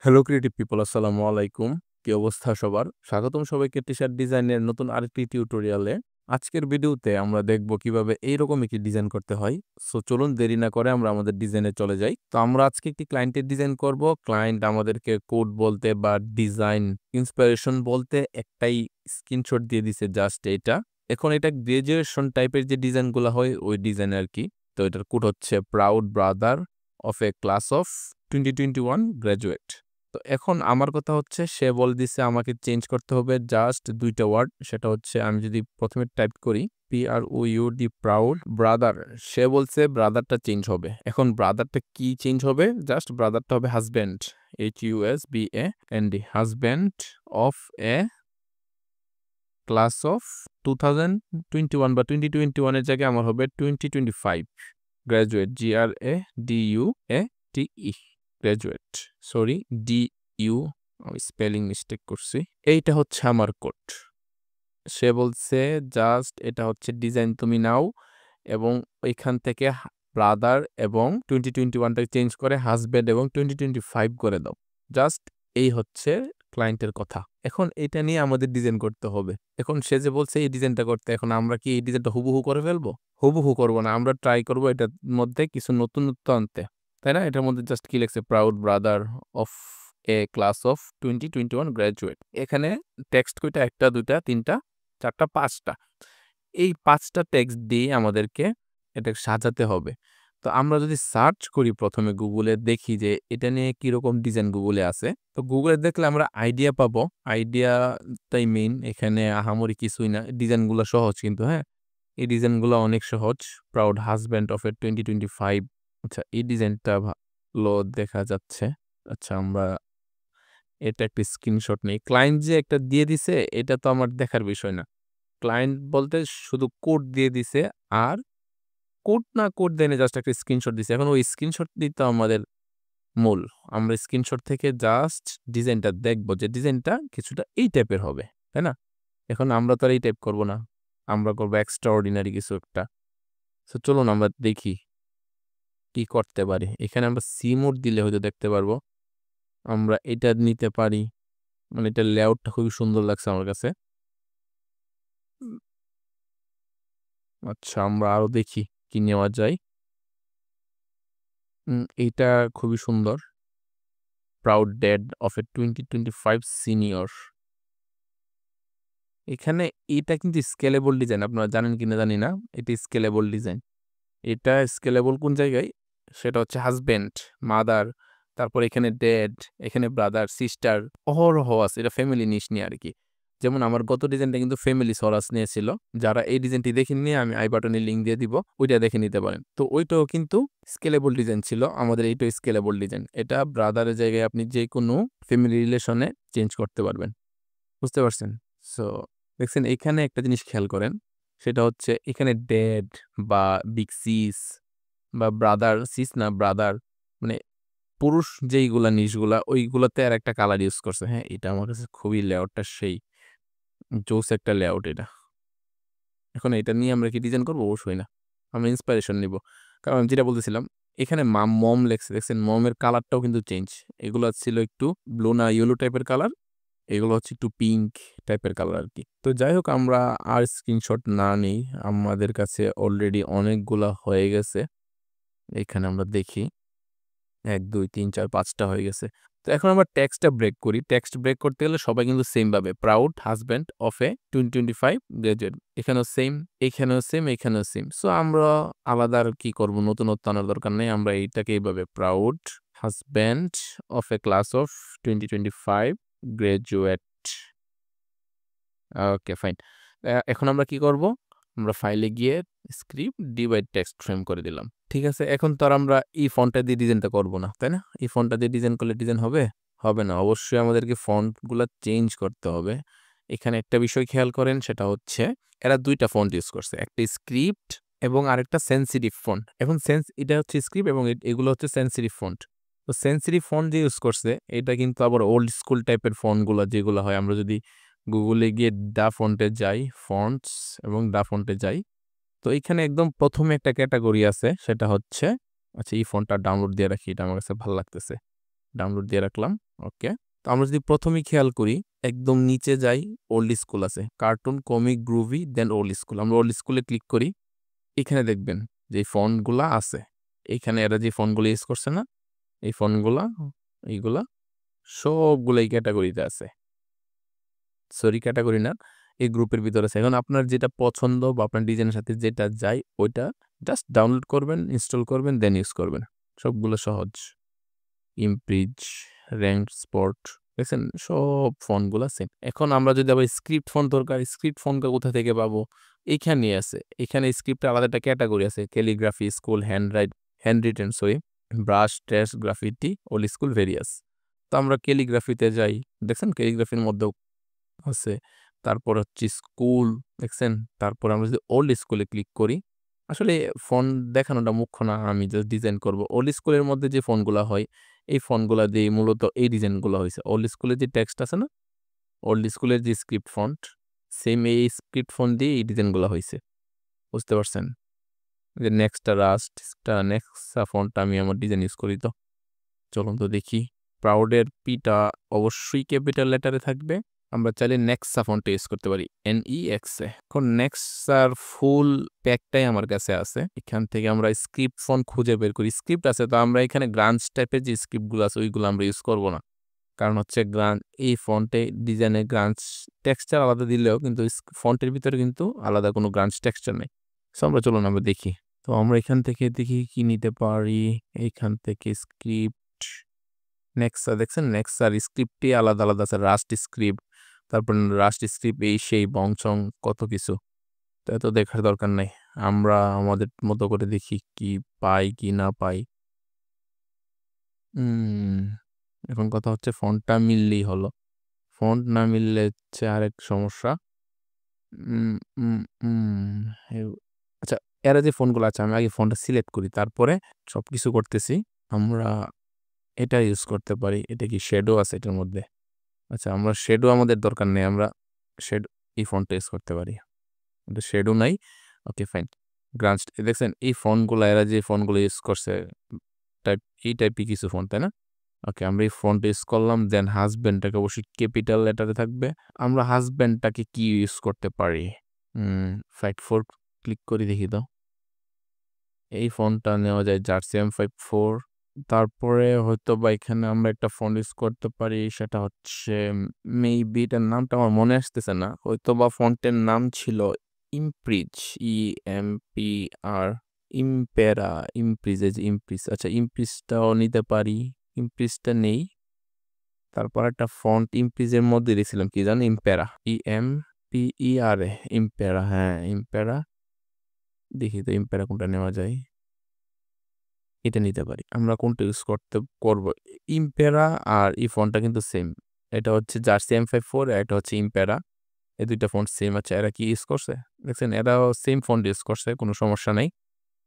Hello creative people, আসসালামু আলাইকুম। কি অবস্থা সবার? স্বাগতম সবাইকে টি-শার্ট ডিজাইনের নতুন আরেকটি টিউটোরিয়ালে। আজকের ভিডিওতে আমরা দেখব কিভাবে এইরকম একটি ডিজাইন করতে হয়। সো চলুন দেরি না করে আমরা আমাদের ডিজাইনে চলে যাই। তো আমরা আজকে একটি ক্লায়েন্টের ডিজাইন করব। ক্লায়েন্ট আমাদেরকে কোড বলতে বা ডিজাইন ইন্সপিরেশন বলতে একটাই স্ক্রিনশট দিয়ে দিছে, জাস্ট এটা। এখন এটা গ্রাজুয়েশন টাইপের যে ডিজাইনগুলো হয় ওই ডিজাইন আর কি। তো এটার কোড হচ্ছে proud brother of A class of 2021 graduate. তো এখন আমার কথা হচ্ছে, সে বলে দিছে আমাকে চেঞ্জ করতে হবে জাস্ট দুইটা ওয়ার্ড। সেটা হচ্ছে, আমি যদি প্রথমে টাইপ করি PROUD প্রাউড ব্রাদার, সে বলছে ব্রাদারটা চেঞ্জ হবে। এখন ব্রাদারটা কি চেঞ্জ হবে? জাস্ট ব্রাদারটা হবে husband, HUSBAND, husband of A class of 2021 বা 2021 এর জায়গায় আমার হবে 2025 graduate, GRADUATE graduate, sorry DU, আমি স্পেলিং মিস্টেক করছি। এইটা হচ্ছে আমার কোড। সে বলছে জাস্ট এটা হচ্ছে ডিজাইন তুমি নাও এবং ওইখান থেকে ব্রাদার এবং 2021টাকে চেঞ্জ করে হাজব্যান্ড এবং 2025 করে দাও। জাস্ট এই হচ্ছে ক্লায়েন্টের কথা। এখন এটা নিয়ে আমাদের ডিজাইন করতে হবে। এখন সে যে বলছে এই ডিজাইনটা করতে, এখন আমরা কি এই ডিজাইনটা হুবহু করে ফেলবো? হুবহু করবো না, আমরা ট্রাই করবো এটার মধ্যে কিছু নতুনত্ব আনতে, তাই না? এটার মধ্যে জাস্ট কি লিখছে, proud brother of A class of 2021 graduate. এখানে টেক্সট কয়টা? একটা, দুইটা, তিনটা, চারটা, পাঁচটা। এই পাঁচটা টেক্সট দিয়ে আমাদেরকে এটা সাজাতে হবে। তো আমরা যদি সার্চ করি প্রথমে গুগলে, দেখি যে এটা নিয়ে কিরকম ডিজাইন গুগলে আছে। তো গুগলে দেখলে আমরা আইডিয়া পাবো। আইডিয়াটাই মেইন, এখানে আহামরি কিছুই না। ডিজাইনগুলো সহজ কিন্তু, হ্যাঁ, এই ডিজাইনগুলো অনেক সহজ। প্রাউড হাজব্যান্ড অফ এ 2025। আচ্ছা, এই ডিজাইনটা ভালো দেখা যাচ্ছে। আচ্ছা, আমরা এটা একটা স্ক্রিনশট নেই। ক্লায়েন্ট যে একটা দিয়ে দিছে এটা তো আমার দেখার বিষয় না। ক্লায়েন্ট বলতে শুধু কোড দিয়ে দিছে, আর কোড না কোড দেয়নি, জাস্ট একটা স্ক্রিনশট দিছে। এখন ওই স্ক্রিনশটই তো আমাদের মূল। আমরা স্ক্রিনশট থেকে জাস্ট ডিজাইনটা দেখব যে ডিজাইনটা কিছুটা এই টাইপের হবে, তাই না? এখন আমরা তো আর এই টাইপ করব না, আমরা করব এক্সট্রাঅর্ডিনারি কিছু একটা। সো চলুন আমরা দেখি কি করতে পারি। এখানে আমরা সি মোড দিলে হয়তো দেখতে পারবো। আমরা এটা নিতে পারি, মানে এটার লেআউটটা খুবই সুন্দর লাগছে আমার কাছে। আচ্ছা, আমরা আরো দেখি কি নেওয়া যায়। এইটা খুবই সুন্দর, proud dad of A 2025 senior. এখানে এটা কিন্তু স্কেলেবল ডিজাইন, আপনারা জানেন কিনা জানি না। এটা স্কেলেবল ডিজাইন। এটা স্কেলেবল কোন জায়গায়? সেটা হচ্ছে হাজব্যান্ড, মাদার, তারপর এখানে ড্যাড, এখানে ব্রাদার, সিস্টার, অহরহ আছে। এটা ফ্যামিলি নিশ নিয়ে আর কি। যেমন আমার গত ডিজাইনটা কিন্তু ফ্যামিলি সরাস নিয়ে ছিল। যারা এই ডিজাইনটি দেখেননি, আমি আই বাটনে লিঙ্ক দিয়ে দিব, ওইটা দেখে নিতে পারেন। তো ওইটাও কিন্তু স্কেলেবল ডিজাইন ছিল। আমাদের এইটাও স্কেলেবল ডিজাইন। এটা ব্রাদারের জায়গায় আপনি যে কোনো ফ্যামিলি রিলেশনে চেঞ্জ করতে পারবেন। বুঝতে পারছেন? সো দেখছেন, এখানে একটা জিনিস খেয়াল করেন। সেটা হচ্ছে এখানে ড্যাড বা বিগ সিস বা ব্রাদার, সিস না ব্রাদার, মানে পুরুষ যেইগুলা নিশগুলা ওইগুলাতে আর একটা কালার ইউজ করছে। হ্যাঁ, এটা আমার কাছে খুবই লেআউটটা সেই জোস একটা লেআউট এটা। এখন এটা নিয়ে আমরা কি ডিজাইন করবো? অবশ্যই না, আমরা ইন্সপিরেশন নিব। কারণ আমি যেটা বলতেছিলাম, এখানে মম লেখছে, দেখছেন মমের কালারটাও কিন্তু চেঞ্জ। এগুলো ছিল একটু ব্লু না ইয়েলো টাইপের কালার, এগুলো হচ্ছে একটু পিঙ্ক টাইপের কালার আর কি। তো যাই হোক, আমরা আর স্ক্রিনশট না নেই, আমাদের কাছে অলরেডি অনেকগুলা হয়ে গেছে। এখানে আমরা দেখি ১, ২, ৩, ৪, ৫টা হয়ে গেছে। তো এখন আমরা টেক্সটটা ব্রেক করি। টেক্সট ব্রেক করতে গেলে সবাই কিন্তু সেম ভাবে, proud husband of A 2025 graduate, এখানেও সেম, এখানেও সেম, এখানেও সেম। সো আমরা আলাদা আর কি করবো, নতুনত্ব আনার দরকার নেই। আমরা এইটাকে এইভাবে, proud husband of A class of 2025 graduate. Okay, fine. এখন আমরা কি করব? আমরা ফাইলে গিয়ে স্ক্রিপ্ট ডিভাইড টেক্সট ফ্রেম করে দিলাম। ঠিক আছে, এখন তো আর আমরা এই ফন্টটা দিয়ে ডিজাইনটা করব না, তাই না? এই ফন্টটা দিয়ে ডিজাইন করলে ডিজাইন হবে? হবে না। অবশ্যই আমাদেরকে ফন্টগুলা চেঞ্জ করতে হবে। এখানে একটা বিষয় খেয়াল করেন, সেটা হচ্ছে এরা দুইটা ফন্ট ইউজ করছে, একটা স্ক্রিপ্ট এবং আরেকটা সেন্সিটিভ ফন্ট। এখন এটা হচ্ছে স্ক্রিপ্ট এবং এগুলো হচ্ছে সেন্সিটিভ ফন্ট। তো সেন্সিটিভ ফন্ট যে ইউজ করছে, এটা কিন্তু আবার ওল্ড স্কুল টাইপের ফন্টগুলো যেগুলো হয়, আমরা যদি গুগলে গিয়ে ডা ফন্টে যাই, ফন্টস এবং ডা ফন্টে যাই, তো এখানে একদম প্রথমে একটা ক্যাটাগরি আছে, সেটা হচ্ছে, আচ্ছা এই ফন্টটা ডাউনলোড দিয়ে রাখি, এটা আমার কাছে ভালো লাগতেছে। ডাউনলোড দিয়ে রাখলাম। ওকে, তো আমরা যদি প্রথমেই খেয়াল করি, একদম নিচে যাই, ওল্ড স্কুল আছে, কার্টুন, কমিক, গ্রুভি, দেন ওল্ড স্কুল। আমরা ওল্ড স্কুলে ক্লিক করি। এখানে দেখবেন যে ফন্টগুলা আছে, এখানে এরা যে ফন্টগুলো ইউজ করছে না, এই ফন্টগুলা, এইগুলা সবগুলো এই ক্যাটাগরিতে আছে। সরি, ক্যাটাগরি না, এই গ্রুপের ভিতরে আছে। এখন আপনার যেটা পছন্দ বা আপনার ডিজাইনের সাথে যেটা যায় ওইটা জাস্ট ডাউনলোড করবেন, ইনস্টল করবেন, দেন ইউজ করবেন। সবগুলো সহজ। ইমপ্রিজ, র্যাঙ্ক, স্পট, দেখছেন সব ফন্টগুলো সেম। এখন আমরা যদি আবার স্ক্রিপ্ট ফন্ট দরকার, স্ক্রিপ্ট ফন্টটা কোথা থেকে পাবো? এইখানে আছে। এখানে স্ক্রিপ্টে আলাদা একটা ক্যাটাগরি আছে, calligraphy, school, hand written, sorry, brush, trace, graffiti, old school, various. তো আমরা ক্যালিগ্রাফিতে যাই, দেখছেন ক্যালিগ্রাফির মধ্যেও আছে। তারপর হচ্ছে স্কুল, দেখছেন। তারপর আমরা যদি ওল্ড স্কুলে ক্লিক করি, আসলে ফন্ট দেখানোটা মুখ্য না, আমি জাস্ট ডিজাইন করব। ওল্ড স্কুলের মধ্যে যে ফন্টগুলা হয়, এই ফন্টগুলা দিয়ে মূলত এই ডিজাইনগুলো হয়েছে। ওল্ড স্কুলের যে টেক্সট আছে না, ওল্ড স্কুলের যে স্ক্রিপ্ট ফন্ট, সেম এই স্ক্রিপ্ট ফন্ট দিয়ে এই ডিজাইনগুলো হয়েছে। বুঝতে পারছেন? যে নেক্সটা ফন্টটা আমি আমার ডিজাইন ইউজ করি। তো চলুন তো দেখি। প্রাউডের পিটা অবশ্যই ক্যাপিটাল লেটারে থাকবে। আমরা চাইলে নেক্সা ফন্টটা ইউজ করতে পারি, NEXA। এখন নেক্সার ফুল প্যাকটাই আমার কাছে আছে। এখান থেকে আমরা স্ক্রিপ্ট ফন্ট খুঁজে বের করি। স্ক্রিপ্ট আছে, তো আমরা এখানে গ্রাঞ্জ টাইপের যে স্ক্রিপ্টগুলো আছে ওইগুলো আমরা ইউজ করব না। কারণ হচ্ছে এই ফন্টে ডিজাইনে গ্রাঞ্জ টেক্সচার আলাদা দিলেও কিন্তু ফন্টের ভিতরে কিন্তু আলাদা কোনো গ্রাঞ্জ টেক্সচার নেই। সো আমরা চলুন আমরা দেখি। তো আমরা এখান থেকে দেখি কি নিতে পারি। এখান থেকে স্ক্রিপ্ট, নেক্সা, দেখছেন নেক্সার স্ক্রিপ্টই আলাদা আলাদা আছে। রাস্ট স্ক্রিপ্ট, তারপর রাস্ট স্ক্রিপ্ট, এই সেই বংচং কত কিছু। তো এত দেখার দরকার নাই, আমরা আমাদের মতো করে দেখি কি পাই কি না পাই। এখন কথা হচ্ছে ফন্টটা মিললেই হলো। ফন্ট না মিললে হচ্ছে আরেক সমস্যা। আচ্ছা, এরা যে ফোনগুলো আছে, আমি আগে ফোনটা সিলেক্ট করি, তারপরে সবকিছু করতেছি। আমরা এটা ইউজ করতে পারি। এটা কি শ্যাডো আছে এটার মধ্যে? আচ্ছা, আমরা শ্যাডো আমাদের দরকার নেই, আমরা শ্যাডো এই ফন্টটা ইউজ করতে পারি। এটা শ্যাডো নাই। ওকে, ফাইন। গ্রাঞ্জ, দেখছেন এই ফন্টগুলো, এরা যে ফন্টগুলো ইউজ করছে এই টাইপই কিছু ফন্ট, তাই না? ওকে, আমরা এই ফন্ট ইউজ করলাম। দেন হাজব্যান্ডটাকে অবশ্যই ক্যাপিটাল লেটারে থাকবে। আমরা হাজব্যান্ডটাকে কি ইউজ করতে পারি? ফাইট ফোর ক্লিক করি, দেখি তো। এই ফন্টটা নেওয়া যায়, জার্সি M54। তারপরে হয়তো বা এখানে আমরা একটা ফন্ট ইউজ করতে পারি, সেটা হচ্ছে মেবি, এটার নামটা আমার মনে আসতেছে না। হয়তো বা ফন্টের নাম ছিল ইমপ্রিজ, EMPR, ইম্পেরা, ইমপ্রিজ, ইমপ্রিজ। আচ্ছা, ইমপ্রিজটাও নিতে পারি। ইমপ্রিজটা নেই। তারপর একটা ফন্ট ইমপ্রিজের মধ্যে দিয়েছিলাম, কি জানি, ইম্পেরা, EMPERA, ইম্পেরা। হ্যাঁ, ইম্পেরা। দেখি তো ইম্পেরা কোনটা নেওয়া যায়। এটা নিতে পারি। আমরা কোনটা ইউজ করব? ইম্পেরা আর এই ফন্টটা কিন্তু সেম। এটা হচ্ছে জার্সি M54, এটা হচ্ছে ইম্পেরা। এই দুইটা ফন্ট সেম আছে। এরা কি ইউজ করছে? দেখছেন, এরাও সেম ফন্ট ইউজ করছে, কোনো সমস্যা নাই।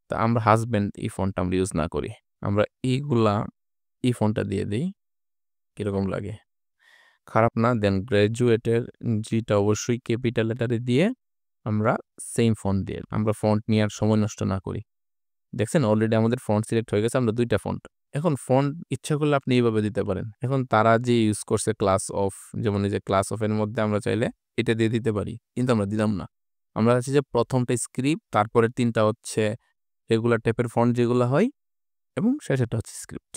তো আমরা হাজব্যান্ড এই ফন্টটা আমরা ইউজ না করি। আমরা এই ফন্টটা দিয়ে দিই, কিরকম লাগে? খারাপ না। দেন গ্র্যাজুয়েটের জিটা অবশ্যই ক্যাপিটাল লেটারে দিয়ে আমরা সেম ফন্ট দিয়ে, আমরা ফন্ট নিয়ে আর সময় নষ্ট না করি। দেখছেন, অলরেডি আমাদের ফন্ট সিলেক্ট হয়ে গেছে। আমরা দুইটা ফন্ট, এখন ফন্ট ইচ্ছা করলে আপনি এইভাবে দিতে পারেন। এখন তারা যে ইউজ করছে ক্লাস অফ, যেমন এই যে ক্লাস অফের মধ্যে আমরা চাইলে এটা দিয়ে দিতে পারি, কিন্তু আমরা দিলাম না। আমরা চাচ্ছি যে প্রথমটা স্ক্রিপ্ট, তারপরে তিনটা হচ্ছে রেগুলার টাইপের ফন্ট যেগুলো হয়, এবং শেষেরটা হচ্ছে স্ক্রিপ্ট।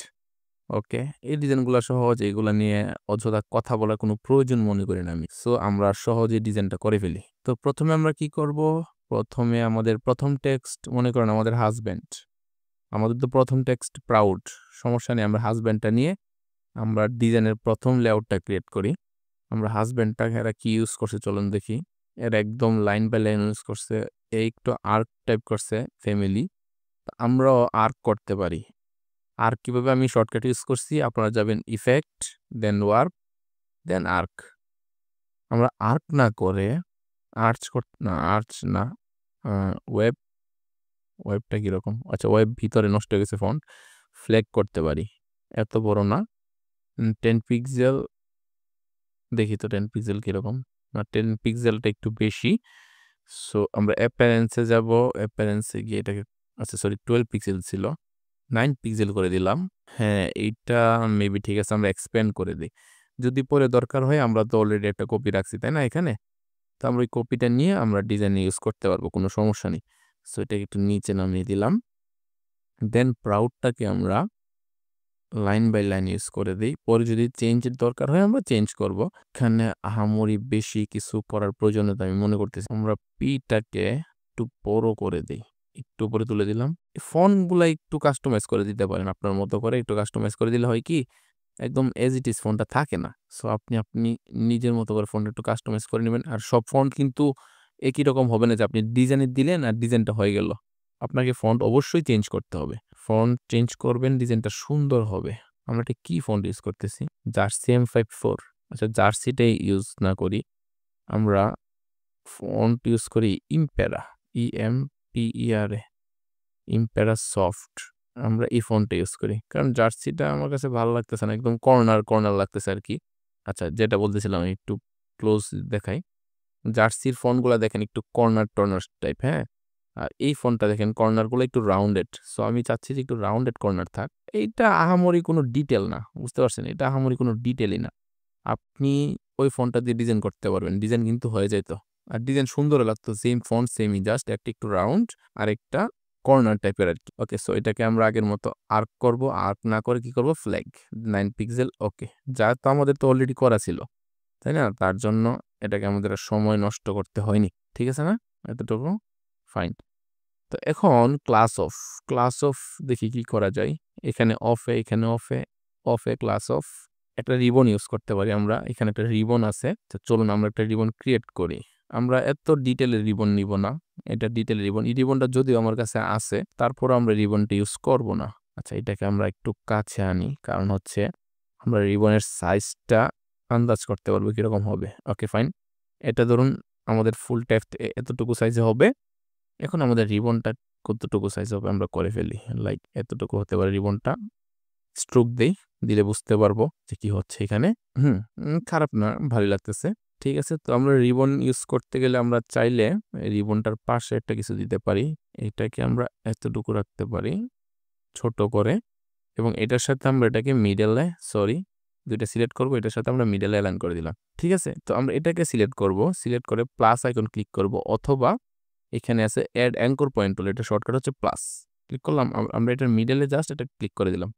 ওকে, এই ডিজাইনগুলো সহজ, এগুলা নিয়ে অযথা কথা বলার কোনো প্রয়োজন মনে করি না আমি। সো আমরা সহজে ডিজাইনটা করে ফেলি। তো প্রথমে আমরা কি করব? প্রথমে আমাদের প্রথম টেক্সট, মনে করেন আমাদের হাজব্যান্ড। আমাদের তো প্রথম টেক্সট প্রাউড, সমস্যা নেই। আমরা হাজব্যান্ডটা নিয়ে আমরা ডিজাইনের প্রথম লেআউটটা ক্রিয়েট করি। আমরা হাজব্যান্ডটাকে এরা কি ইউজ করছে চলুন দেখি। এরা একদম লাইন বাই লাইন ইউজ করছে, একটু আর্ক টাইপ করছে, ফ্যামিলি। আমরাও আর্ক করতে পারি। আর কিভাবে আমি শর্টকাট ইউজ করছি, আপনারা যাবেন ইফেক্ট, দেন ওয়ার্প, দেন আর্ক। আমরা আর্ক না করে আর্চ না, ওয়েবটা কিরকম? আচ্ছা, ওয়েব ভিতরে নষ্ট হয়ে গেছে ফন্ট, ফ্ল্যাগ করতে পারি। এত বড় না, 10 পিক্সেল। দেখি তো 10 পিক্সেল কিরকম। না, 10 পিক্সেলটা একটু বেশি। সো আমরা অ্যাপারেন্সে যাব, অ্যাপারেন্সে গিয়ে এটাকে, আচ্ছা সরি, 12 পিক্সেল ছিল। 9 পিক্সেল করে দিলাম। হ্যাঁ, এইটা মেবি ঠিক আছে, আমরা এক্সপ্যান্ড করে দিই। যদি পরে দরকার হয় আমরা তো অলরেডি একটা কপি রাখছি, তাই না এখানে? তো আমরা ওই কপিটা নিয়ে আমরা ডিজাইনে ইউজ করতে পারবো, কোনো সমস্যা নেই। সো এটাকে একটু নিচে নামিয়ে দিলাম। দেন প্রাউডটাকে আমরা লাইন বাই লাইন ইউজ করে দিই। পরে যদি চেঞ্জের দরকার হয় আমরা চেঞ্জ করব। এখানে আহামরি বেশি কিছু করার প্রয়োজনীয়তা আমি মনে করতেছি। আমরা পিটাকে একটু বড় করে দেই। একটু উপরে তুলে দিলাম। ফন্টগুলা একটু কাস্টমাইজ করে দিতে পারেন আপনার মতো করে। একটু কাস্টমাইজ করে দিলে হয় কি, একদম এজ ইট ইজ ফন্টটা থাকে না। সো আপনি নিজের মতো করে ফন্টটা একটু কাস্টমাইজ করে নেবেন। আর সব ফন্ট কিন্তু একই রকম হবে না যে আপনি ডিজাইনে দিলেন আর ডিজাইনটা হয়ে গেল। আপনাকে ফন্ট অবশ্যই চেঞ্জ করতে হবে। ফন্ট চেঞ্জ করবেন, ডিজাইনটা সুন্দর হবে। আমরা এটা কি ফন্ট ইউজ করতেছি? Jersey M54। আচ্ছা, জার্সিটাই ইউজ না করি। আমরা ফন্ট ইউজ করি ইম্পেরা, EMPERA, ইম্পেরা সফট। আমরা এই ফন্টটা ইউজ করি। কারণ জার্সিটা আমার কাছে ভালো লাগতেছে না। একদম কর্নার লাগতেছে আরকি। আচ্ছা, যেটা বলতেছিলাম আমি একটু ক্লোজ দেখাই। জার্সির ফন্টগুলা দেখেন একটু কর্নার টাইপ, হ্যাঁ? আর এই ফন্টটা দেখেন কর্নারগুলো একটু রাউন্ডেড। সো আমি চাচ্ছি যে একটু রাউন্ডেড কর্নার থাক। এইটা আহামরি কোনো ডিটেইল না। বুঝতে পারছেন? এটা আহামরি কোনো ডিটেইলই না। আপনি ওই ফন্টটা দিয়ে ডিজাইন করতে পারবেন। ডিজাইন কিন্তু হয়ে যাইত। আর ডিজাইন সুন্দরও লাগতো। সেম ফন্ট সেমই, জাস্ট একটা একটু রাউন্ড আরেকটা কর্নার টাইপের আরকি। ওকে, সো এটাকে আমরা আগের মতো আর্ক করব। আর্ক না করে কি করব? Flag 9 pixel. ওকে। যা তো আমাদের তো অলরেডি করা ছিল। তাই না? তার জন্য এটাকে আমাদের আর সময় নষ্ট করতে হয়নি। ঠিক আছে না? এতটুকু ফাইন। তো এখন ক্লাস অফ দেখি কি করা যায়। এখানে এখানে অফে ক্লাস অফ। একটা রিবন ইউজ করতে পারি আমরা। এখানে একটা রিবন আছে। তো চলুন আমরা একটা রিবন ক্রিয়েট করি। আমরা এত ডিটেইলের রিবন নিব না। এটা ডিটেইল রিবন। এই রিবনটা যদিও আমার কাছে আছে, তারপরও আমরা রিবনটা ইউজ করব না। আচ্ছা, এটাকে আমরা একটু কাছে আনি। কারণ হচ্ছে আমরা রিবনের সাইজটা আন্দাজ করতে পারবো কিরকম হবে। ওকে, ফাইন। এটা ধরুন আমাদের ফুল টেক্সট এতটুকু সাইজে হবে। এখন আমাদের রিবনটা কতটুকু সাইজ হবে আমরা করে ফেলি। লাইক এতটুকু হতে পারে রিবনটা। স্ট্রোক দেই, দিলে বুঝতে পারবো যে কি হচ্ছে এখানে। খারাপ না, ভালোই লাগতেছে। ঠিক আছে, তো আমরা রিবন ইউজ করতে গেলে আমরা চাইলে রিবনটার পাশে একটা কিছু দিতে পারি। এটাকে আমরা এতটুকু রাখতে পারি ছোট করে, এবং এটার সাথে আমরা এটাকে মিডলে, দুইটা সিলেক্ট করব, এটার সাথে আমরা মিডলে অ্যালাইন করে দিলাম। ঠিক আছে, তো আমরা এটাকে সিলেক্ট করব, সিলেক্ট করে প্লাস আইকন ক্লিক করব, অথবা এখানে আছে অ্যাড অ্যাঙ্কর পয়েন্ট টুল, এটা শর্টকাট হচ্ছে প্লাস। ক্লিক করলাম, আমরা এটার মিডলে জাস্ট এটা ক্লিক করে দিলাম।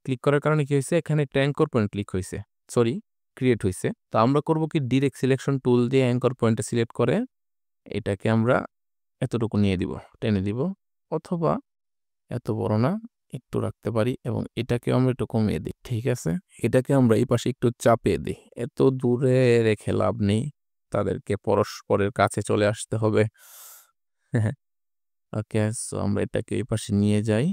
ক্লিক করার কারণে কি হয়েছে, এখানে একটা অ্যাঙ্কর পয়েন্ট ক্রিয়েট হয়েছে। তো আমরা করব কি, ডিরেক্ট সিলেকশন টুল দিয়ে অ্যাঙ্কর পয়েন্টটা সিলেক্ট করে এটাকে আমরা এতটুকু নিয়ে দিব, টেনে দিব, অথবা এত বড় না, একটু রাখতে পারি, এবং এটাকেও আমরা একটু কমিয়ে দিই। ঠিক আছে, এটাকে আমরা এই পাশে একটু চাপিয়ে দিই। এত দূরে রেখে লাভ নেই, তাদেরকে পরস্পরের কাছে চলে আসতে হবে। ওকে, সো আমরা এটাকে এই পাশে নিয়ে যাই,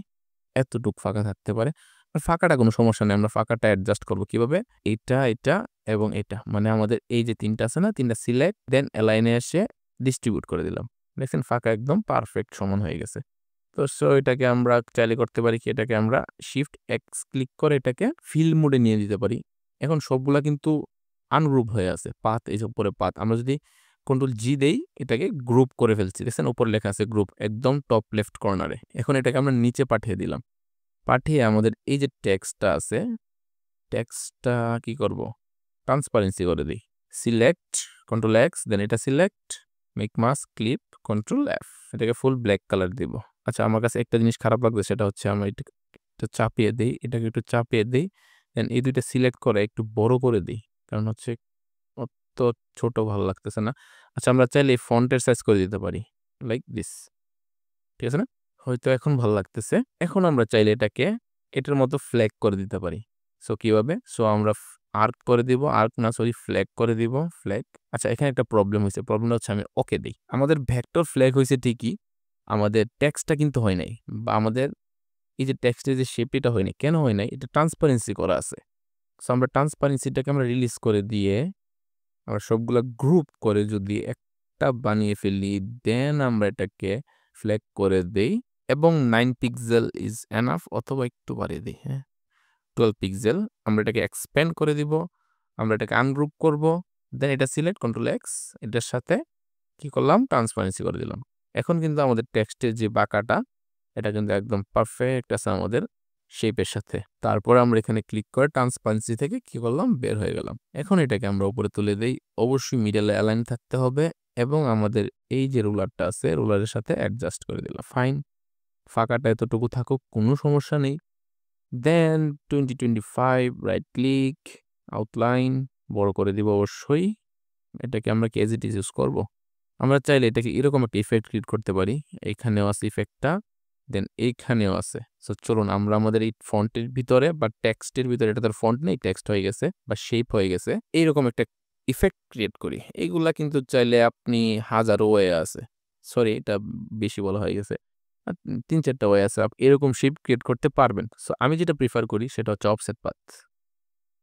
এতটুক ফাঁকা থাকতে পারে। আর ফাঁকাটা কোনো সমস্যা নেই, আমরা ফাঁকাটা অ্যাডজাস্ট করবো কিভাবে, এটা এবং এটা, মানে আমাদের এই যে তিনটা আছে না, তিনটা সিলেক্ট, দেন অ্যালাইনে এসে ডিস্ট্রিবিউট করে দিলাম। দেখছেন, ফাঁকা একদম পারফেক্ট সমান হয়ে গেছে। তো সো এটাকে আমরা চাইলে করতে পারি কি, এটাকে আমরা শিফট এক্স ক্লিক করে এটাকে ফিল মোডে নিয়ে দিতে পারি। এখন সবগুলা কিন্তু আনগ্রুপ হয়ে আছে, পাথ, এই যে উপরে পাথ, আমরা যদি কন্ট্রোল জি দেই এটাকে গ্রুপ করে ফেলছি। দেখছেন উপরে লেখা আছে গ্রুপ, একদম টপ লেফট কর্নারে। এখন এটাকে আমরা নিচে পাঠিয়ে দিলাম। পাঠিয়ে আমাদের এই যে টেক্সটটা আছে, টেক্সটটা কি করব, ট্রান্সপারেন্সি করে দিই। সিলেক্ট কন্ট্রোল এক্স, দেন এটা select, make mask clip, control F, এটাকে ফুল ব্ল্যাক কালার দিব। আচ্ছা, আমার কাছে একটা জিনিস খারাপ লাগবে, সেটা হচ্ছে আমরা এটা চাপিয়ে দিই, এটাকে একটু চাপিয়ে দিই, দেন এই দুইটা সিলেক্ট করে একটু বড় করে দিই, কারণ হচ্ছে অত ছোট ভালো লাগতেছে না। আচ্ছা, আমরা চাইলে এই ফন্টের সাইজ করে দিতে পারি, লাইক দিস। ঠিক আছে না? হয়তো এখন ভালো লাগতেছে। এখন আমরা চাইলে এটাকে এটার মতো ফ্ল্যাগ করে দিতে পারি। সো কিভাবে? সো আমরা আর্ক করে দিব, ফ্ল্যাগ করে দিব, ফ্ল্যাগ। আচ্ছা, এখানে একটা প্রবলেম হয়েছে। প্রবলেমটা হচ্ছে, আমি ওকে দেই। আমাদের ভেক্টর ফ্ল্যাগ হয়েছে ঠিকই, আমাদের টেক্সটটা কিন্তু হয় নাই, বা আমাদের এই যে টেক্সটের যে শেপ, এটা হয় নাই। কেন হয় নাই? এটা ট্রান্সপারেন্সি করা আছে। সো আমরা ট্রান্সপারেন্সিটাকে আমরা রিলিজ করে দিয়ে আমরা সবগুলা গ্রুপ করে যদি একটা বানিয়ে ফেলি, দেন আমরা এটাকে ফ্ল্যাগ করে দেই, এবং 9 পিক্সেল ইজ এনাফ, অথবা একটু বাড়িয়ে দিই, হ্যাঁ 12 পিক্সেল। আমরা এটাকে এক্সপ্যান্ড করে দিব, আমরা এটাকে আনগ্রুপ করব, দেন এটা সিলেক্ট কন্ট্রোল এক্স, এটার সাথে কি করলাম, ট্রান্সপারেন্সি করে দিলাম। এখন কিন্তু আমাদের টেক্সটের যে বাঁকাটা এটা কিন্তু একদম পারফেক্ট আছে আমাদের শেপের সাথে। তারপর আমরা এখানে ক্লিক করে ট্রান্সপারেন্সি থেকে কি করলাম, বের হয়ে গেলাম। এখন এটাকে আমরা উপরে তুলে দেই। অবশ্যই মিডলে অ্যালাইন থাকতে হবে এবং আমাদের এই যে রুলারটা আছে রুলারের সাথে অ্যাডজাস্ট করে দিলাম। ফাইন, ফাঁকাটা এতটুকু থাকুক, কোনো সমস্যা নেই। দেন 2025 রাইট ক্লিক, আউটলাইন বড় করে দিব অবশ্যই। এটাকে আমরা কি এজ ইট ইজ ইউজ করবো? আমরা চাইলে এটাকে এরকম একটা ইফেক্ট ক্রিয়েট করতে পারি। এইখানেও আছে ইফেক্টটা, দেন এইখানেও আছে। সো চলুন আমরা আমাদের এই ফন্টের ভিতরে বা টেক্সটের ভিতরে, এটা তার ফন্ট নেই, টেক্সট হয়ে গেছে বা শেপ হয়ে গেছে, এইরকম একটা ইফেক্ট ক্রিয়েট করি। এইগুলা কিন্তু চাইলে আপনি হাজারো ওয়ে আছে, সরি এটা বেশি বলা হয়ে গেছে, 3-4টা ওয়ে আছে, আপনি এরকম শেপ ক্রিয়েট করতে পারবেন। সো আমি যেটা প্রিফার করি সেটা হচ্ছে অফসেট পাথ।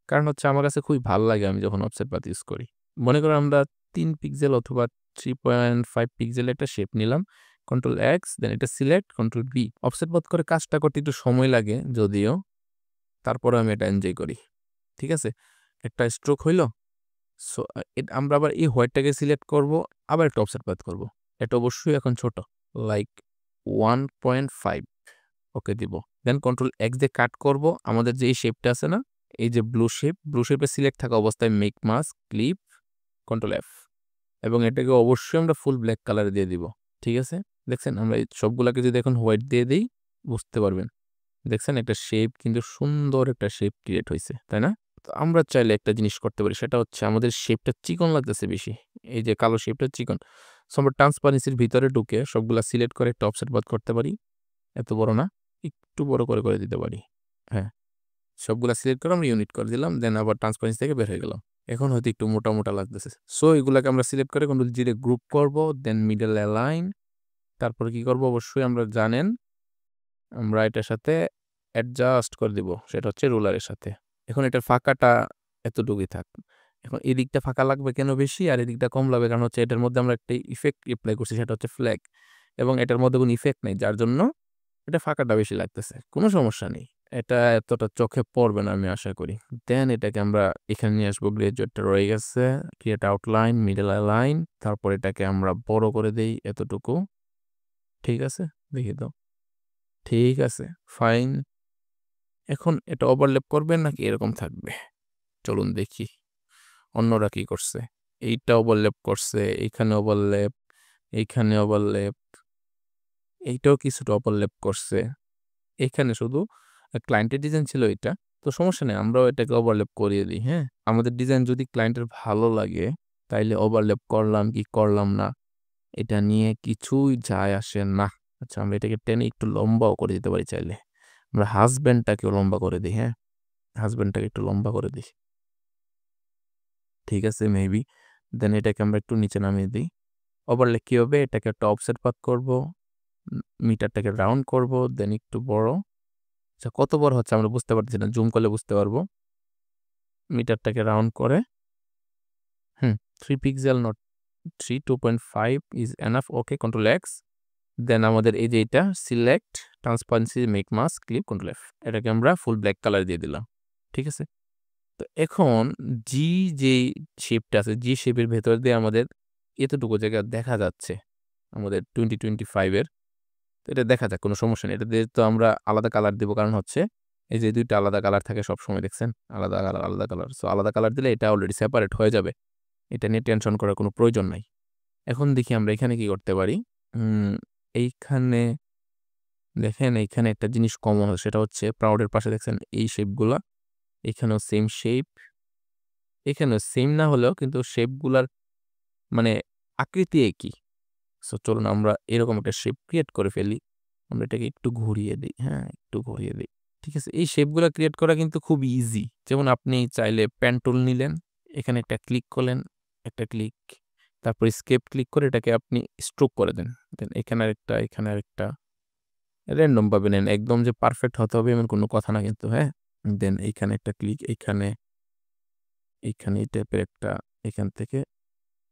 কারণ হচ্ছে আমার কাছে খুবই ভালো লাগে আমি যখন অফসেট পাথ ইউজ করি। মনে করো আমরা 3 পিক্সেল অথবা 3.5 পিক্সেল একটা শেপ নিলাম, কন্ট্রোল এক্স, দেন এটা select, control B. Offset path করে কাজটা করতে একটু সময় লাগে যদিও, তারপরে আমি এটা এনজয় করি। ঠিক আছে, একটা স্ট্রোক হইল। সো আমরা আবার এই হোয়াইটটাকে সিলেক্ট করব, আবার একটা অফসেট পাথ করব। এটা অবশ্যই এখন ছোট, লাইক 1.5 ওকে দিব। দেন কন্ট্রোল এক্স দিয়ে কাট করব আমাদের যে এই শেপটা আছে না, এই যে ব্লু শেপে সিলেক্ট থাকা অবস্থায় make mask, clip, control F, এবং এটাকে অবশ্যই আমরা ফুল ব্ল্যাক কালার দিয়ে দিব। ঠিক আছে, দেখছেন আমরা এই সবগুলাকে যদি এখন হোয়াইট দিয়ে দিই বুঝতে পারবেন, দেখছেন একটা শেপ, কিন্তু সুন্দর একটা শেপ ক্রিয়েট হয়েছে, তাই না? তো আমরা চাইলে একটা জিনিস করতে পারি, সেটা হচ্ছে আমাদের শেপটা চিকন লাগতেছে বেশি, এই যে কালো শেপটা চিকন। সো আমরা ট্রান্সপারেন্সির ভিতরে ঢুকে সবগুলা সিলেক্ট করে একটা অফসেট বাদ করতে পারি। এত বড় না, একটু বড় করে করে দিতে পারি। হ্যাঁ, সবগুলা সিলেক্ট করে আমরা ইউনিট করে দিলাম, দেন আবার ট্রান্সপারেন্সি থেকে বের হয়ে গেলাম। এখন হয়তো একটু মোটা মোটা লাগতেছে। সো এগুলাকে আমরা সিলেক্ট করে কন্ট্রোল জি দিয়ে গ্রুপ করব, দেন মিডল অ্যালাইন। তারপরে কি করব অবশ্যই আমরা জানেন, আমরা এটার সাথে অ্যাডজাস্ট করে দিব, সেটা হচ্ছে রুলারের সাথে। এখন এটার ফাঁকাটা এতটুকুই থাক। এখন এই দিকটা ফাঁকা লাগবে কেন বেশি, আর এই দিকটা কম লাগবে কারণ হচ্ছে এটার মধ্যে আমরা একটা ইফেক্ট অ্যাপ্লাই করছি, সেটা হচ্ছে ফ্ল্যাগ, এবং এটার মধ্যে কোনো ইফেক্ট নেই, যার জন্য এটা ফাঁকাটা বেশি লাগতেছে। কোনো সমস্যা নেই, এটা এতটা চোখে পড়বে না আমি আশা করি। দেন এটাকে আমরা এখানে নিয়ে আসবো, গ্রেজুয়েটটা রয়ে গেছে, ক্রিয়েট আউটলাইন, মিডল অ্যালাইন, তারপর এটাকে আমরা বড় করে দেই এতটুকু। ঠিক আছে, দেখি তো, ঠিক আছে, ফাইন। এখন এটা ওভারল্যাপ করবেন নাকি এরকম থাকবে, চলুন দেখি অন্যরা কি করছে। এইটা ওভারল্যাপ করছে, এইখানে ওভারল্যাপ, এইখানে ওভারল্যাপ, এইটাও কিছুটা ওভারল্যাপ করছে। এখানে শুধু ক্লায়েন্টের ডিজাইন ছিল এটা, তো সমস্যা নেই, আমরাও এটাকে ওভারল্যাপ করিয়ে দিই। হ্যাঁ, আমাদের ডিজাইন যদি ক্লায়েন্টের ভালো লাগে তাইলে ওভারল্যাপ করলাম কি করলাম না এটা নিয়ে কিছুই যায় আসে না। আচ্ছা, আমরা এটাকে টেনে একটু লম্বাও করে দিতে পারি চাইলে। আমরা হাজব্যান্ডটাকেও লম্বা করে দিই। হ্যাঁ, হাজব্যান্ডটাকে একটু লম্বা করে দিই। ঠিক আছে, মেবি। দেন এটাকে আমরা একটু নিচে নামিয়ে দিই। ওভারলে কি হবে, এটাকে একটা অফসেট পাথ করব, মিটারটাকে রাউন্ড করব, দেন একটু বড়। আচ্ছা, কত বড় হচ্ছে আমরা বুঝতে পারতেছি না, জুম করলে বুঝতে পারবো। মিটারটাকে রাউন্ড করে 3 pixel, not 3, 2.5 is enough. Okay, control X, then আমাদের এই যে এটা select, transparency, make mask, clip, control F, এটাকে আমরা ফুল ব্ল্যাক কালার দিয়ে দিলাম। ঠিক আছে, তো এখন জি যে শেপটা আছে, জি শেপের ভেতর দিয়ে আমাদের এতটুকু জায়গা দেখা যাচ্ছে আমাদের 2025 এর, তো এটা দেখা যাক, কোনো সমস্যা নেই। এটা দিয়ে তো আমরা আলাদা কালার দেবো, কারণ হচ্ছে এই যে দুইটা আলাদা কালার থাকে সবসময়, দেখছেন, আলাদা কালার আলাদা কালার। সো আলাদা কালার দিলে এটা অলরেডি সেপারেট হয়ে যাবে, এটা নিয়ে টেনশন করার কোনো প্রয়োজন নাই। এখন দেখি আমরা এখানে কি করতে পারি। এইখানে দেখেন, এইখানে একটা জিনিস কমন, সেটা হচ্ছে প্রাউডের পাশে দেখছেন এই শেপগুলা, এখানেও সেম শেপ, এখানেও সেম না হলেও কিন্তু শেপগুলার মানে আকৃতি একই। সো চলুন আমরা এরকম একটা শেপ ক্রিয়েট করে ফেলি। আমরা এটাকে একটু ঘুরিয়ে দিই। হ্যাঁ, একটু ঘুরিয়ে দিই। ঠিক আছে, এই শেপগুলা ক্রিয়েট করা কিন্তু খুব ইজি। যেমন আপনি চাইলে পেন টুল নিলেন, এখানে একটা ক্লিক করলেন, একটা ক্লিক, তারপর স্কেপ ক্লিক করে এটাকে আপনি স্ট্রোক করে দেন। দেন এখানে আরেকটা, এখানে আরেকটা, র্যান্ডম ভাবে নেন, একদম যে পারফেক্ট হতে হবে এমন কোনো কথা না কিন্তু। হ্যাঁ, দেন এইখানে একটা ক্লিক, এইখানে, এইখানে এই টাইপের একটা, এখান থেকে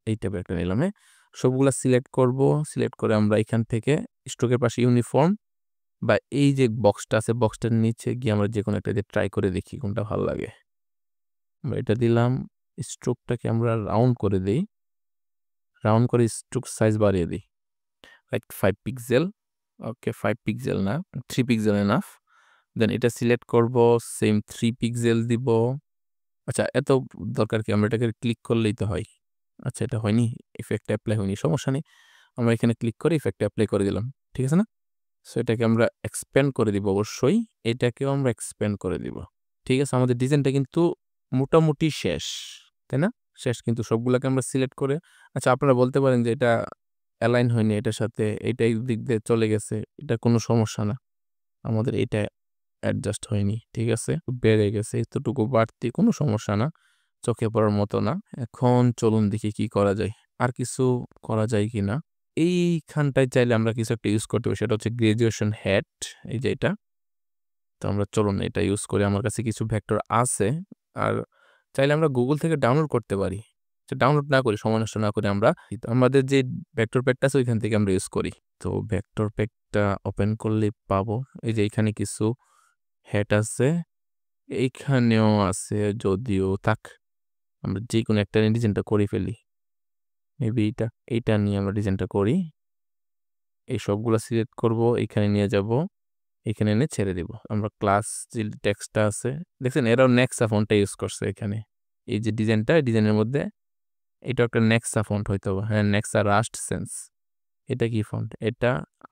এই টাইপের একটা নিলাম। হ্যাঁ, সবগুলা সিলেক্ট করব, সিলেক্ট করে আমরা এখান থেকে স্ট্রোকের পাশে ইউনিফর্ম বা এই যে বক্সটা আছে, বক্সটার নিচে গিয়ে আমরা যে কোনো একটা দিয়ে ট্রাই করে দেখি কোনটা ভালো লাগে। আমরা এটা দিলাম, স্ট্রোকটাকে আমরা রাউন্ড করে দিই, রাউন্ড করে স্ট্রোক সাইজ বাড়িয়ে দিই, লাইক 5 পিক্সেল। ওকে 5 পিক্সেল না 3 পিক্সেল এনাফ। দেন এটা সিলেক্ট করব, সেম 3 পিক্সেল দিব। আচ্ছা এত দরকার কি, আমরা এটাকে ক্লিক করলেই তো হয়। আচ্ছা এটা হয়নি, ইফেক্ট অ্যাপ্লাই হয়নি, সমস্যা নেই। আমরা এখানে ক্লিক করে ইফেক্ট অ্যাপ্লাই করে দিলাম, ঠিক আছে না? সো এটাকে আমরা এক্সপ্যান্ড করে দিব অবশ্যই, এটাকেও আমরা এক্সপ্যান্ড করে দিব। ঠিক আছে, আমাদের ডিজাইনটা কিন্তু মোটামুটি শেষ, তাই না? শেষ কিন্তু সবগুলাকে আমরা সিলেক্ট করে, আচ্ছা আপনারা বলতে পারেন যে এটা অ্যালাইন হয়নি এটার সাথে, এইটাই দিক দিয়ে চলে গেছে, এটা কোনো সমস্যা না। আমাদের এটা অ্যাডজাস্ট হয়নি, ঠিক আছে? বেড়ে গেছে এতটুকু বাড়তি, কোনো সমস্যা না, চোখে পড়ার মতো না। এখন চলুন দেখি কি করা যায়, আর কিছু করা যায় কি না। এইখানটায় চাইলে আমরা কিছু একটা ইউজ করতে পারি, সেটা হচ্ছে গ্রাজুয়েশন হ্যাট, এই যে এটা। তো আমরা চলুন এটা ইউজ করি, আমার কাছে কিছু ভেক্টর আছে, আর চাইলে আমরা গুগল থেকে ডাউনলোড করতে পারি। ডাউনলোড না করি, সময় নষ্ট না করে আমরা আমাদের যে ভেক্টর প্যাকটা আছে ওইখান থেকে আমরা ইউজ করি। তো ভেক্টর প্যাকটা ওপেন করলে পাবো, এই যে এখানে কিছু হ্যাট আছে, এইখানেও আছে, যদিও থাক, আমরা যে কোনো একটা ডিজাইনটা করে ফেলি। মেবি এইটা নিয়ে আমরা ডিজাইনটা করি। এই সবগুলো সিলেক্ট করব, এখানে নিয়ে যাব, এখানে এনে ছেড়ে দিব। আমরা ক্লাস যে টেক্সটটা আছে দেখছেন, এরাও নেক্সা ফন্টটা ইউজ করছে এখানে। এই যে ডিজাইনটা, ডিজাইনের মধ্যে এটা একটা নেক্সা ফন্ট হইতে হবে, হ্যাঁ নেক্সা রাস্ট সেন্স। এটা কি ফন্ট? এটা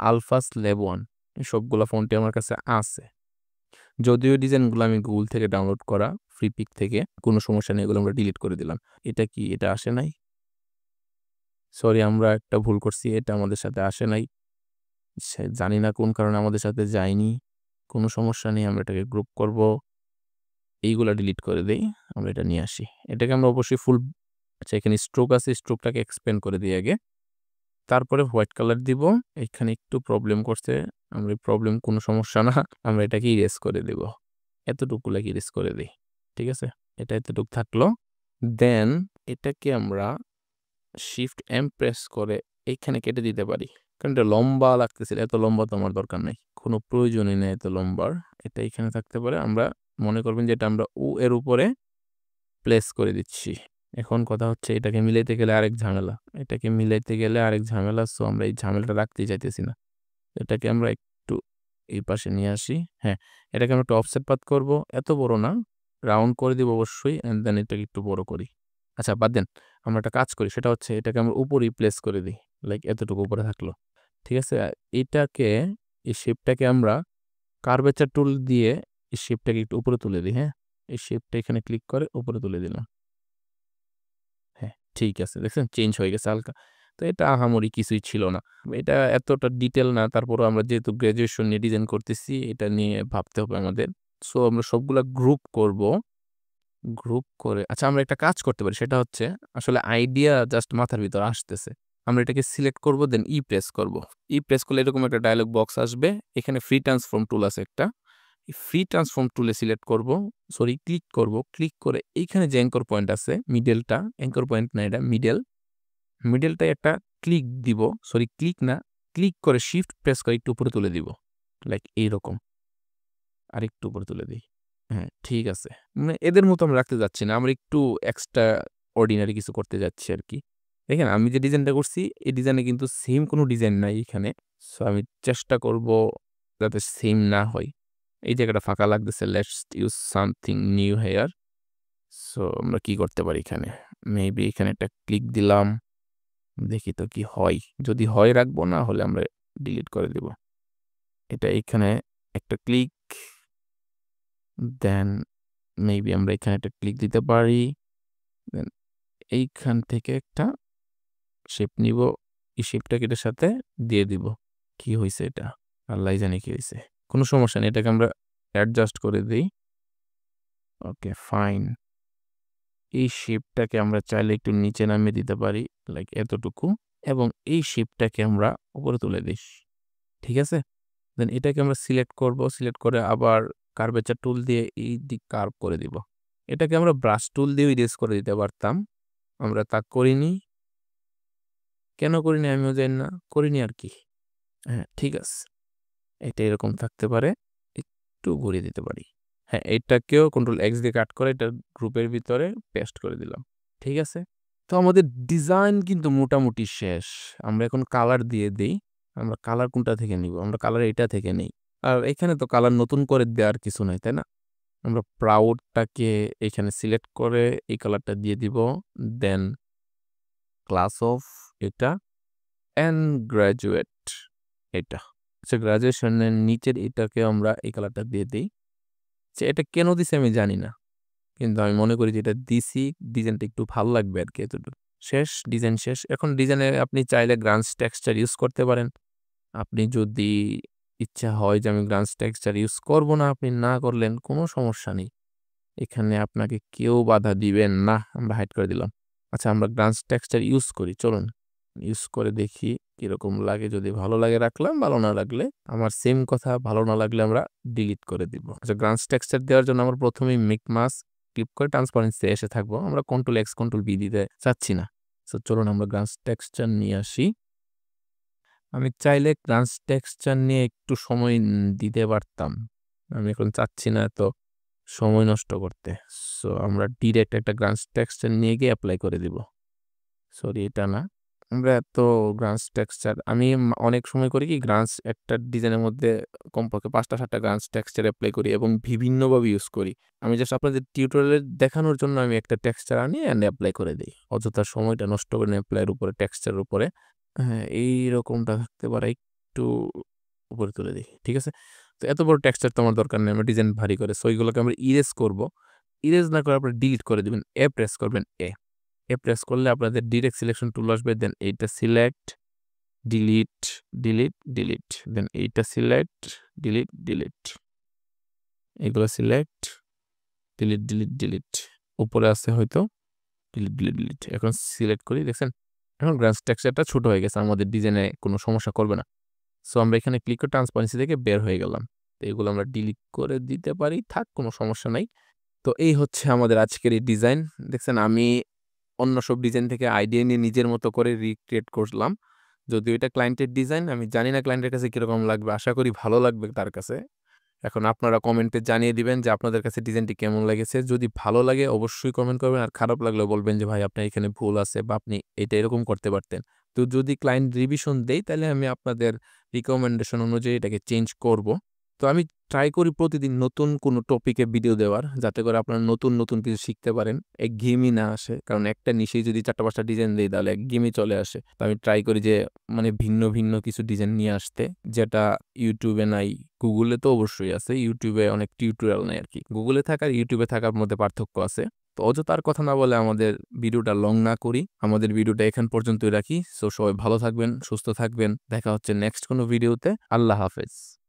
আলফাস ল্যাব 1। সবগুলো ফন্টই আমার কাছে আছে, যদিও ডিজাইনগুলো আমি গুগল থেকে ডাউনলোড করা, ফ্রি পিক থেকে, কোনো সমস্যা নেই, এগুলো আমরা ডিলিট করে দিলাম। এটা কি, এটা আসে নাই, সরি আমরা একটা ভুল করছি, এটা আমাদের সাথে আসে নাই, জানি না কোন কারণে আমাদের সাথে যায়নি, কোনো সমস্যা নেই, আমরা এটাকে গ্রুপ করব, এইগুলা ডিলিট করে দেই, আমরা এটা নিয়ে আসি। এটাকে আমরা অবশ্যই ফুল, আচ্ছা এখানে স্ট্রোক আছে, স্ট্রোকটাকে এক্সপ্যান্ড করে দিই আগে, তারপরে হোয়াইট কালার দিব। এখানে একটু প্রবলেম করছে, আমরা প্রবলেম কোনো সমস্যা না, আমরা এটাকে ইরেজ করে দেব, এতটুকু লাগে ইরেজ করে দিই, ঠিক আছে? এটা এতটুকু থাকলো। দেন এটাকে আমরা শিফট এম প্রেস করে এইখানে কেটে দিতে পারি, কারণ এটা লম্বা লাগতেছিল, এত লম্বা তো আমার দরকার নেই, কোনো প্রয়োজনই নেই এত লম্বার। এটা এখানে থাকতে পারে, আমরা মনে করবেন যে এটা আমরা ও এর উপরে প্লেস করে দিচ্ছি। এখন কথা হচ্ছে এটাকে মিলাইতে গেলে আরেক ঝামেলা, এটাকে মিলাইতে গেলে আরেক ঝামেলা, সো আমরা এই ঝামেলাটা রাখতেই চাইতেছি না। এটাকে আমরা একটু এই পাশে নিয়ে আসি, হ্যাঁ এটাকে আমরা একটু অফসেট পাত করব, এত বড় না, রাউন্ড করে দিব অবশ্যই, অ্যান্ড দেন এটাকে একটু বড় করি। আচ্ছা বাদ দেন, আমরা একটা কাজ করি, সেটা হচ্ছে এটাকে আমরা উপরেই প্লেস করে দিই, লাইক এতটুকু উপরে থাকলো, ঠিক আছে? এটাকে, এই শেপটাকে আমরা কার্ভেচার টুল দিয়ে এই শেপটাকে একটু উপরে তুলে দিই, হ্যাঁ এই শেপটা এখানে ক্লিক করে উপরে তুলে দিলাম, হ্যাঁ ঠিক আছে, দেখছেন চেঞ্জ হয়ে গেছে হালকা। তো এটা আহামরি কিছুই ছিল না, এটা এতটা ডিটেল না, তারপরও আমরা যেহেতু গ্রাজুয়েশন নিয়ে ডিজাইন করতেছি, এটা নিয়ে ভাবতে হবে আমাদের। সো আমরা সবগুলা গ্রুপ করব, গ্রুপ করে, আচ্ছা আমরা একটা কাজ করতে পারি, সেটা হচ্ছে আসলে আইডিয়া জাস্ট মাথার ভিতর আসতেছে, আমরা এটাকে সিলেক্ট করব, দেন ই প্রেস করব। ই প্রেস করলে এরকম একটা ডায়লগ বক্স আসবে, এখানে ফ্রি ট্রান্সফর্ম টুল আছে একটা, ফ্রি ট্রান্সফর্ম টুলে সিলেক্ট করব, সরি ক্লিক করব, ক্লিক করে এইখানে যে অ্যাঙ্কর পয়েন্ট আছে, মিডলটা, অ্যাঙ্কর পয়েন্ট না এটা মিডল, মিডলটায় একটা ক্লিক দিব, সরি ক্লিক না, ক্লিক করে শিফট প্রেস করে একটু উপরে তুলে দিব, লাইক এইরকম, আর একটু উপরে তুলে দিই, হ্যাঁ ঠিক আছে। মানে এদের মতো আমরা রাখতে যাচ্ছি না, আমরা একটু এক্সট্রা অর্ডিনারি কিছু করতে যাচ্ছি আর কি। দেখেন আমি যে ডিজাইনটা করছি, এই ডিজাইনে কিন্তু সেম কোনো ডিজাইন নাই এখানে, সো আমি চেষ্টা করব যাতে সেম না হয়। এই জায়গাটা ফাঁকা লাগতেছে, let's use something new here. So আমরা কি করতে পারি এখানে, মেবি এখানে একটা ক্লিক দিলাম, দেখি তো কি হয়, যদি হয় রাখবো, না হলে আমরা ডিলিট করে দিব। এটা এখানে একটা ক্লিক, দেন মেবি আমরা এখানে একটা ক্লিক দিতে পারি, দেন এইখান থেকে একটা শেপ নিব, এই শেপটাকে এটার সাথে দিয়ে দিব। কি হয়েছে এটা, আল্লাহ জানে কি হয়েছে, কোনো সমস্যা নেই, এটাকে আমরা অ্যাডজাস্ট করে দিই। ওকে ফাইন, এই শেপটাকে আমরা চাইলে একটু নিচে নামিয়ে দিতে পারি, লাইক এতটুকু, এবং এই শেপটাকে আমরা উপরে তুলে দিই, ঠিক আছে? দেন এটাকে আমরা সিলেক্ট করব, সিলেক্ট করে আবার কার্ভেচার টুল দিয়ে এই দিক কার্ভ করে দিব। এটাকে আমরা ব্রাশ টুল দিয়েও ইরেজ করে দিতে পারতাম, আমরা তা করিনি, কেন করিনি আমিও জানি না, করিনি আর কি। হ্যাঁ ঠিক আছে, এটা এরকম থাকতে পারে, একটু ঘুরিয়ে দিতে পারি, হ্যাঁ এটাকেও কন্ট্রোল এক্স দিয়ে কাট করে এটা গ্রুপের ভিতরে পেস্ট করে দিলাম, ঠিক আছে? তো আমাদের ডিজাইন কিন্তু মোটামুটি শেষ, আমরা এখন কালার দিয়ে দিই। আমরা কালার কোনটা থেকে নিব? আমরা কালার এটা থেকে নেই। আর এখানে তো কালার নতুন করে দেওয়ার কিছু নাই, তাই না? আমরা প্রাউডটাকে এখানে সিলেক্ট করে এই কালারটা দিয়ে দিব। দেন ক্লাস অফ এটা অ্যান্ড গ্র্যাজুয়েট এটা। আচ্ছা, গ্র্যাজুয়েশনের নিচের এটাকে আমরা এই কালারটা দিয়ে দেই। আচ্ছা, এটা কেন দিছি আমি জানি না। কিন্তু আমি মনে করি যে এটা দিছি, ডিজাইনটা একটু ভাল লাগবে আরকি এতটুকু। শেষ, ডিজাইন শেষ। এখন ডিজাইনে আপনি চাইলে গ্রান্স টেক্সচার ইউজ করতে পারেন। আপনি যদি ইচ্ছা হয় যে আমি গ্রান্স টেক্সচার ইউজ করব না, আপনি না করলেন, কোনো সমস্যা নেই। এখানে আপনাকে কেউ বাধা দিবেন না। আমরা হাইড করে দিলাম। আচ্ছা, আমরা গ্রান্স টেক্সচার ইউজ করি। চলুন ইউজ করে দেখি কিরকম লাগে। যদি ভালো লাগে রাখলাম, ভালো না লাগলে আমার সেম কথা, ভালো না লাগলে আমরা ডিলিট করে দিব। আচ্ছা, গ্রান্স টেক্সচার দেওয়ার জন্য আমরা প্রথমেই মেক মাস্ক ক্লিক করে ট্রান্সপারেন্সি এসে থাকবো। আমরা কন্ট্রোল এক্স কন্ট্রোল বি দিতে চাচ্ছি না। সো চলুন আমরা গ্রান্স টেক্সচার নিয়ে আসি। আমি চাইলে গ্রান্স টেক্সচার নিয়ে একটু সময় দিতে পারতাম। আমি এখন চাচ্ছি না এত সময় নষ্ট করতে। সো আমরা ডিরেক্ট একটা গ্রান্স টেক্সচার নিয়ে গিয়ে এপ্লাই করে দিব। সরি, এটা না। আমরা এত গ্রান্স টেক্সচার আমি অনেক সময় করি কি, গ্রান্স একটা ডিজাইনের মধ্যে কমপক্ষে ৫টা ৭টা গ্রান্স টেক্সচার এপ্লাই করি এবং বিভিন্নভাবে ইউজ করি। আমি জাস্ট আপনাদের টিউটোরিয়ালে দেখানোর জন্য আমি একটা টেক্সচার আনি অ্যান্ড এপ্লাই করে দেই। অযথা সময়টা নষ্ট করে এপ্লাইয়ের উপরে, টেক্সচারের উপরে। হ্যাঁ, এইরকমটা থাকতে পারে। একটু উপরে তুলে দিই। ঠিক আছে? তো এত বড় টেক্সচার তো আমার দরকার নেই। আমরা ডিজাইন ভারী করে। সো এগুলোকে আমরা ইরেজ করব। ইরেজ না করে আপনারা ডিলিট করে দিবেন। এ প্রেস করবেন, এ। এ প্রেস করলে আপনাদের ডিরেক্ট সিলেকশন টুল আসবে। দেন এইটা সিলেক্ট, ডিলিট, ডিলিট, ডিলিট। দেন এইটা সিলেক্ট, ডিলিট, ডিলিট। এগুলো সিলেক্ট, ডিলিট, ডিলিট, ডিলিট। উপরে আছে হয়তো ডিলিট, ডিলিট, ডিলিট। এখন সিলেক্ট করি, দেখছেন? এখন গ্রান্স টেক্সচারটা ছোট হয়ে গেছে। আমাদের ডিজাইনে কোনো সমস্যা করবে না। সো আমরা এখানে ক্লিক করে ট্রান্সপারেন্সি থেকে বের হয়ে গেলাম। তো এগুলো আমরা ডিলিট করে দিতে পারি। থাক, কোনো সমস্যা নাই। তো এই হচ্ছে আমাদের আজকের এই ডিজাইন। দেখছেন, আমি অন্য সব ডিজাইন থেকে আইডিয়া নিয়ে নিজের মতো করে রিক্রিয়েট করলাম। যদিও এটা ক্লায়েন্টের ডিজাইন, আমি জানি না ক্লায়েন্টের কাছে কিরকম লাগবে। আশা করি ভালো লাগবে তার কাছে। এখন আপনারা কমেন্টে জানিয়ে দিবেন যে আপনাদের কাছে ডিজাইনটি কেমন লেগেছে। যদি ভালো লাগে অবশ্যই কমেন্ট করবেন। আর খারাপ লাগলেও বলবেন যে ভাই আপনার এখানে ভুল আছে বা আপনি এটা এরকম করতে পারতেন। তো যদি ক্লায়েন্ট রিভিশন দেই তাহলে আমি আপনাদের রিকমেন্ডেশন অনুযায়ী এটাকে চেঞ্জ করব। তো আমি ট্রাই করি প্রতিদিন নতুন কোনো টপিকে ভিডিও দেওয়ার, যাতে করে আপনারা নতুন, নতুন কিছু শিখতে পারেন। একঘেয়েমি না আসে। কারণ একটা নিশেই যদি ৪টা ৫টা ডিজাইন দেই তাহলে একঘেয়েমি চলে আসে। তো আমি ট্রাই করি যে মানে ভিন্ন, ভিন্ন কিছু ডিজাইন নিয়ে আসতে, যেটা YouTube এ নাই। Google এ তো অবশ্যই আছে। YouTube এ অনেক টিউটোরিয়াল নাই আরকি। Google এ থাকা আর YouTube এ থাকার মধ্যে পার্থক্য আছে। তো অযথা আর কথা না বলে আমাদের ভিডিওটা লং না করি। আমাদের ভিডিওটা এখান পর্যন্তই রাখি। সো সবাই ভালো থাকবেন, সুস্থ থাকবেন। দেখা হচ্ছে নেক্সট কোনো ভিডিওতে। আল্লাহ হাফেজ।